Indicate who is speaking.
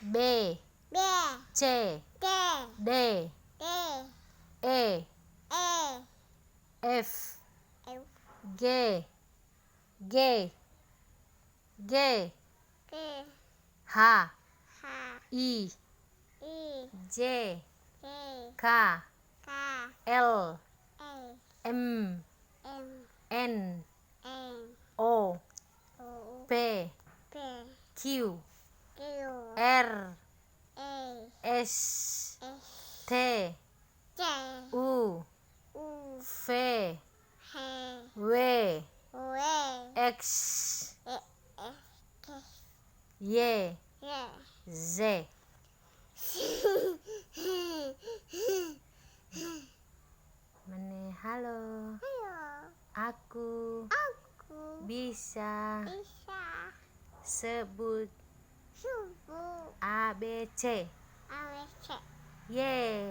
Speaker 1: B, C, D, E, F, G, H, I, J, K, L, M, N, O, P, Q, R, S, T, U, V, W, X, Y, Z. Mene, halo. Aku bisa sebut A, B, C. Yeay.